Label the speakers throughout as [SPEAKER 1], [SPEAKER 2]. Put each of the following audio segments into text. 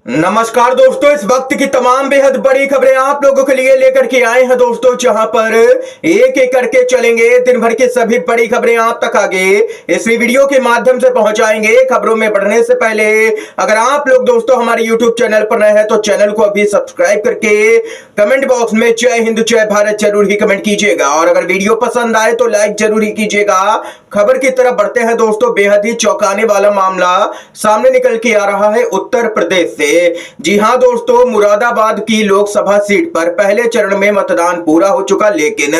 [SPEAKER 1] नमस्कार दोस्तों, इस वक्त की तमाम बेहद बड़ी खबरें आप लोगों के लिए लेकर के आए हैं दोस्तों, जहां पर एक एक करके चलेंगे दिन भर की सभी बड़ी खबरें आप तक आगे इस वीडियो के माध्यम से पहुंचाएंगे। खबरों में बढ़ने से पहले अगर आप लोग दोस्तों हमारे यूट्यूब चैनल पर नए हैं तो चैनल को अभी सब्सक्राइब करके कमेंट बॉक्स में जय हिंद जय भारत जरूर ही कमेंट कीजिएगा, और अगर वीडियो पसंद आए तो लाइक जरूर ही कीजिएगा। खबर की तरफ बढ़ते हैं दोस्तों, बेहद ही चौंकाने वाला मामला सामने निकल के आ रहा है उत्तर प्रदेश से। जी हां दोस्तों, मुरादाबाद की लोकसभा सीट पर पहले चरण में मतदान पूरा हो चुका, लेकिन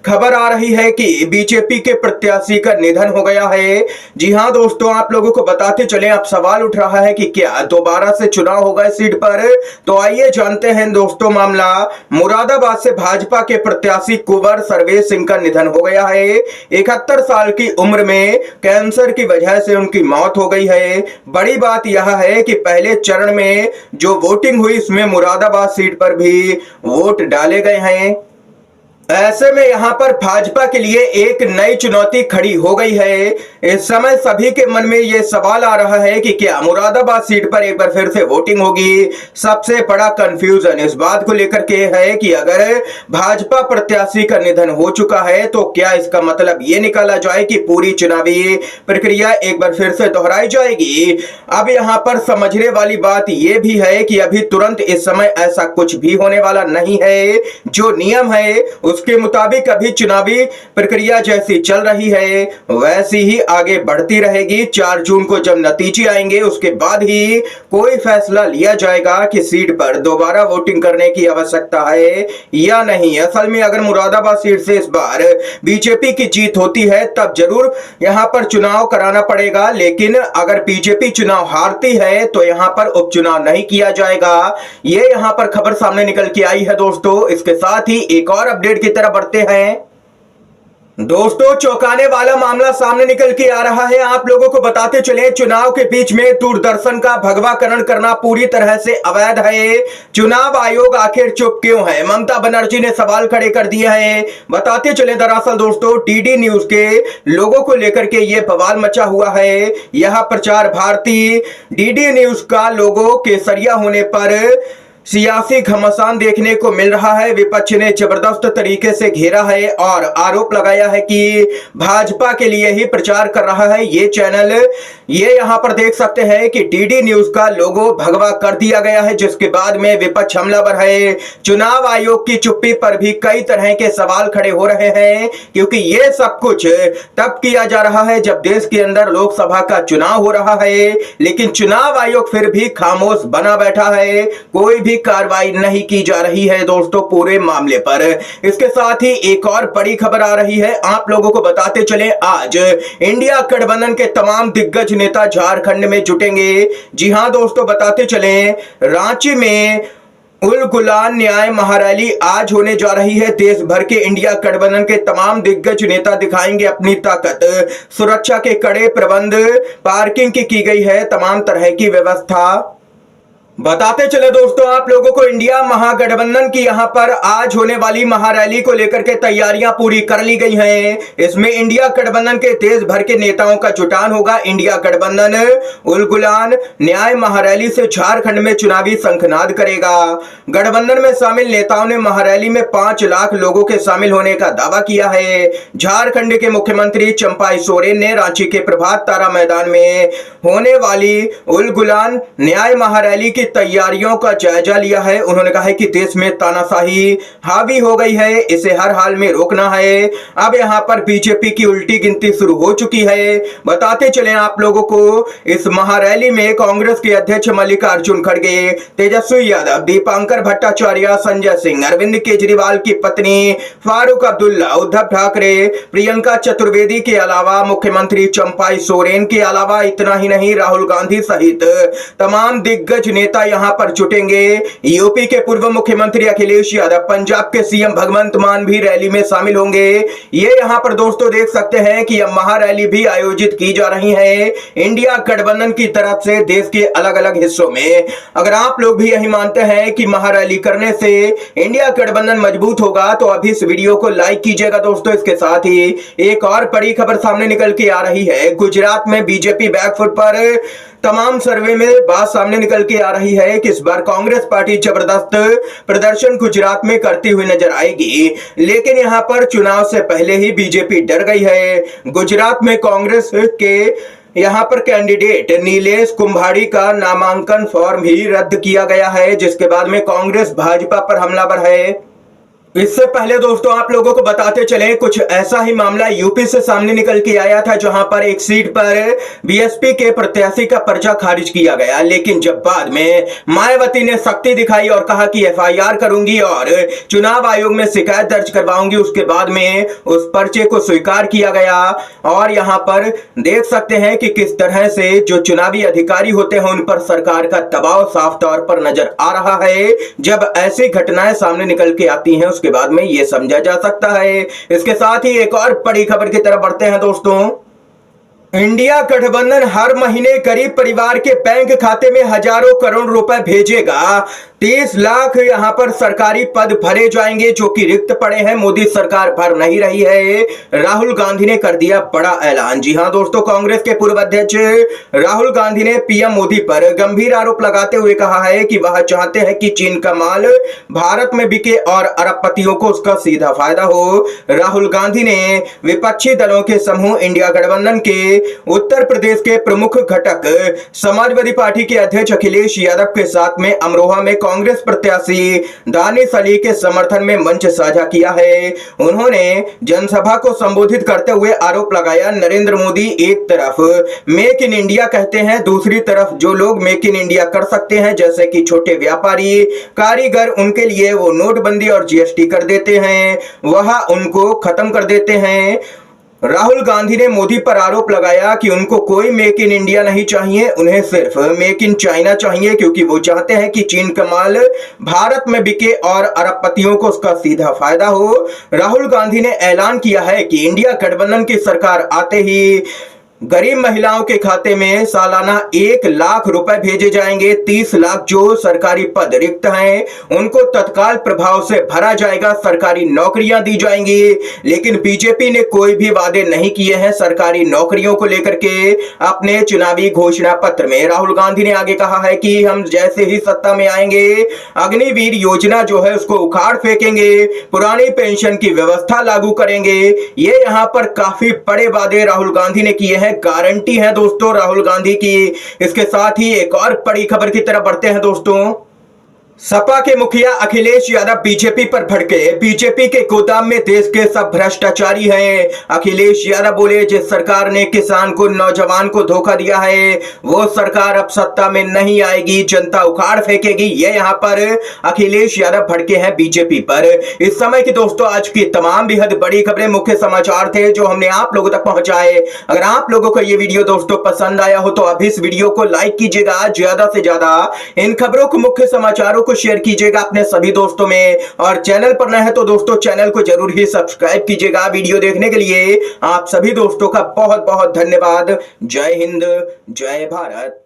[SPEAKER 1] खबर आ रही है कि बीजेपी के प्रत्याशी का निधन हो गया है। जी हां दोस्तों, आप लोगों को बताते चले, अब सवाल उठ रहा है कि क्या दोबारा से चुनाव होगा इस सीट पर। तो आइए जानते हैं दोस्तों मामला। मुरादाबाद से भाजपा के प्रत्याशी कुंवर सर्वेश सिंह का निधन हो गया है। 71 साल की उम्र में कैंसर की वजह से उनकी मौत हो गई है। बड़ी बात यह है कि पहले चरण में जो वोटिंग हुई इसमें मुरादाबाद सीट पर भी वोट डाले गए हैं। ऐसे में यहां पर भाजपा के लिए एक नई चुनौती खड़ी हो गई है। इस समय सभी के मन में यह सवाल आ रहा है कि क्या मुरादाबाद सीट पर एक बार फिर से वोटिंग होगी। सबसे बड़ा कंफ्यूजन इस बात को लेकर के है कि अगर भाजपा प्रत्याशी का निधन हो चुका है तो क्या इसका मतलब यह निकाला जाए कि पूरी चुनावी प्रक्रिया एक बार फिर से दोहराई जाएगी। अब यहां पर समझने वाली बात यह भी है कि अभी तुरंत इस समय ऐसा कुछ भी होने वाला नहीं है। जो नियम है उसके मुताबिक अभी चुनावी प्रक्रिया जैसी चल रही है वैसी ही आगे बढ़ती रहेगी। 4 जून को जब नतीजे आएंगे उसके बाद ही कोई फैसला लिया जाएगा कि सीट पर दोबारा वोटिंग करने की आवश्यकता है या नहीं। असल में अगर मुरादाबाद सीट से इस बार बीजेपी की जीत होती है तब जरूर यहां पर चुनाव कराना पड़ेगा, लेकिन अगर बीजेपी चुनाव हारती है तो यहां पर उपचुनाव नहीं किया जाएगा। ये यहां पर खबर सामने निकल के आई है दोस्तों। इसके साथ ही एक और अपडेट की तरफ बढ़ते हैं दोस्तों। चौंकाने वाला मामला सामने निकल के आ रहा है। आप लोगों को बताते चले, चुनाव के बीच में दूरदर्शन का भगवाकरण करना पूरी तरह से अवैध है। चुनाव आयोग आखिर चुप क्यों है, ममता बनर्जी ने सवाल खड़े कर दिए हैं। बताते चले, दरअसल दोस्तों डीडी न्यूज के लोगों को लेकर के यह बवाल मचा हुआ है। यह प्रचार भारती डीडी न्यूज का लोगो केसरिया होने पर सियासी घमासान देखने को मिल रहा है। विपक्ष ने जबरदस्त तरीके से घेरा है और आरोप लगाया है कि भाजपा के लिए ही प्रचार कर रहा है ये चैनल। ये यहां पर देख सकते हैं कि डीडी न्यूज का लोगो भगवा कर दिया गया है, जिसके बाद में विपक्ष हमलावर है। चुनाव आयोग की चुप्पी पर भी कई तरह के सवाल खड़े हो रहे हैं, क्योंकि ये सब कुछ तब किया जा रहा है जब देश के अंदर लोकसभा का चुनाव हो रहा है, लेकिन चुनाव आयोग फिर भी खामोश बना बैठा है। कोई भी कार्रवाई नहीं की जा रही है दोस्तों पूरे मामले पर। इसके साथ ही एक और बड़ी खबर आ रही है, आप लोगों को बताते चले, आज इंडिया गठबंधन के तमाम दिग्गज नेता झारखंड में जुटेंगे। जी हां दोस्तों, बताते चले, रांची में उल गुलान न्याय महारैली आज होने जा रही है। देश भर के इंडिया गठबंधन के तमाम दिग्गज नेता दिखाएंगे अपनी ताकत। सुरक्षा के कड़े प्रबंध, पार्किंग की गई है तमाम तरह की व्यवस्था। बताते चले दोस्तों आप लोगों को, इंडिया महागठबंधन की यहां पर आज होने वाली महारैली को लेकर के तैयारियां पूरी कर ली गई हैं। इसमें इंडिया गठबंधन के देश भर के नेताओं का जुटान होगा। इंडिया गठबंधन उल गुलान न्याय महारैली से झारखंड में चुनावी शंखनाद करेगा। गठबंधन में शामिल नेताओं ने महारैली में 5 लाख लोगों के शामिल होने का दावा किया है। झारखंड के मुख्यमंत्री चंपाई सोरेन ने रांची के प्रभात तारा मैदान में होने वाली उल गुलान न्याय महारैली की तैयारियों का जायजा लिया है। उन्होंने कहा है कि देश में तानाशाही हावी हो गई है, इसे हर हाल में रोकना है। अब यहां पर बीजेपी की उल्टी गिनती शुरू हो चुकी है। बताते चले आप लोगों को, इस महारैली में कांग्रेस के अध्यक्ष मल्लिकार्जुन खड़गे, तेजस्वी यादव, दीपांकर भट्टाचार्य, संजय सिंह, अरविंद केजरीवाल की पत्नी फारूक अब्दुल्ला, उद्धव ठाकरे, प्रियंका चतुर्वेदी के अलावा मुख्यमंत्री चंपाई सोरेन के अलावा इतना ही नहीं, राहुल गांधी सहित तमाम दिग्गज नेता यहां पर जुटेंगे। यूपी के पूर्व मुख्यमंत्री अखिलेश यादव, पंजाब के सीएम भगवंत मान भी रैली में शामिल होंगे। ये यहां पर दोस्तों देख सकते हैं कि अब महारैली भी आयोजित की जा रही है इंडिया गठबंधन की तरफ से देश के अलग अलग हिस्सों में। अगर आप लोग भी यही मानते हैं कि महारैली करने से इंडिया गठबंधन मजबूत होगा तो अभी इस वीडियो को लाइक कीजिएगा दोस्तों। इसके साथ ही एक और बड़ी खबर सामने निकल के आ रही है, गुजरात में बीजेपी बैकफुट पर तमाम सर्वे में बात सामने निकल के आ रही है कि इस बार कांग्रेस पार्टी जबरदस्त प्रदर्शन गुजरात में करती हुई नजर आएगी। लेकिन यहां पर चुनाव से पहले ही बीजेपी डर गई है। गुजरात में कांग्रेस के यहां पर कैंडिडेट नीलेश कुंभाड़ी का नामांकन फॉर्म ही रद्द किया गया है, जिसके बाद में कांग्रेस भाजपा पर हमलावर है। इससे पहले दोस्तों आप लोगों को बताते चले, कुछ ऐसा ही मामला यूपी से सामने निकल के आया था, जहां पर एक सीट पर बीएसपी के प्रत्याशी का पर्चा खारिज किया गया। लेकिन जब बाद में मायावती ने सख्ती दिखाई और कहा कि एफआईआर करूंगी और चुनाव आयोग में शिकायत दर्ज करवाऊंगी, उसके बाद में उस पर्चे को स्वीकार किया गया। और यहां पर देख सकते हैं कि किस तरह से जो चुनावी अधिकारी होते हैं उन पर सरकार का दबाव साफ तौर पर नजर आ रहा है। जब ऐसी घटनाएं सामने निकल के आती हैं उसके बाद में यह समझा जा सकता है। इसके साथ ही एक और बड़ी खबर की तरफ बढ़ते हैं दोस्तों। इंडिया गठबंधन हर महीने गरीब परिवार के बैंक खाते में हजारों करोड़ रुपए भेजेगा। 30 लाख यहां पर सरकारी पद भरे जाएंगे जो कि रिक्त पड़े हैं। मोदी सरकार भर नहीं रही है। राहुल गांधी ने कर दिया बड़ा ऐलान। जी हां दोस्तों, कांग्रेस के पूर्व अध्यक्ष राहुल गांधी ने पीएम मोदी पर गंभीर आरोप लगाते हुए कहा है कि वह चाहते हैं कि चीन का माल भारत में बिके और अरबपतियों को उसका सीधा फायदा हो। राहुल गांधी ने विपक्षी दलों के समूह इंडिया गठबंधन के उत्तर प्रदेश के प्रमुख घटक समाजवादी पार्टी के अध्यक्ष अखिलेश यादव के साथ में अमरोहा में कांग्रेस प्रत्याशी दानिश अली के समर्थन में मंच साझा किया है। उन्होंने जनसभा को संबोधित करते हुए आरोप लगाया, नरेंद्र मोदी एक तरफ मेक इन इंडिया कहते हैं, दूसरी तरफ जो लोग मेक इन इंडिया कर सकते हैं जैसे कि छोटे व्यापारी, कारीगर, उनके लिए वो नोटबंदी और जीएसटी कर देते हैं, वह उनको खत्म कर देते हैं। राहुल गांधी ने मोदी पर आरोप लगाया कि उनको कोई मेक इन इंडिया नहीं चाहिए, उन्हें सिर्फ मेक इन चाइना चाहिए, क्योंकि वो चाहते हैं कि चीन का माल भारत में बिके और अरबपतियों को उसका सीधा फायदा हो। राहुल गांधी ने ऐलान किया है कि इंडिया गठबंधन की सरकार आते ही गरीब महिलाओं के खाते में सालाना 1 लाख रुपए भेजे जाएंगे। 30 लाख जो सरकारी पद रिक्त हैं उनको तत्काल प्रभाव से भरा जाएगा, सरकारी नौकरियां दी जाएंगी। लेकिन बीजेपी ने कोई भी वादे नहीं किए हैं सरकारी नौकरियों को लेकर के। अपने चुनावी घोषणा पत्र में राहुल गांधी ने आगे कहा है कि हम जैसे ही सत्ता में आएंगे अग्निवीर योजना जो है उसको उखाड़ फेंकेंगे, पुरानी पेंशन की व्यवस्था लागू करेंगे। ये यहाँ पर काफी बड़े वादे राहुल गांधी ने किए हैं, गारंटी है दोस्तों राहुल गांधी की। इसके साथ ही एक और बड़ी खबर की तरफ बढ़ते हैं दोस्तों। सपा के मुखिया अखिलेश यादव बीजेपी पर भड़के, बीजेपी के गोदाम में देश के सब भ्रष्टाचारी हैं। अखिलेश यादव बोले, जिस सरकार ने किसान को, नौजवान को धोखा दिया है वो सरकार अब सत्ता में नहीं आएगी, जनता उखाड़ फेंकेगी। ये यहाँ पर अखिलेश यादव भड़के हैं बीजेपी पर। इस समय की दोस्तों आज की तमाम बेहद बड़ी खबरें, मुख्य समाचार थे जो हमने आप लोगों तक पहुंचाए। अगर आप लोगों को ये वीडियो दोस्तों पसंद आया हो तो अभी इस वीडियो को लाइक कीजिएगा, ज्यादा से ज्यादा इन खबरों को, मुख्य समाचारों शेयर कीजिएगा अपने सभी दोस्तों में। और चैनल पर नए हैं तो दोस्तों चैनल को जरूर ही सब्सक्राइब कीजिएगा। वीडियो देखने के लिए आप सभी दोस्तों का बहुत बहुत धन्यवाद। जय हिंद, जय भारत।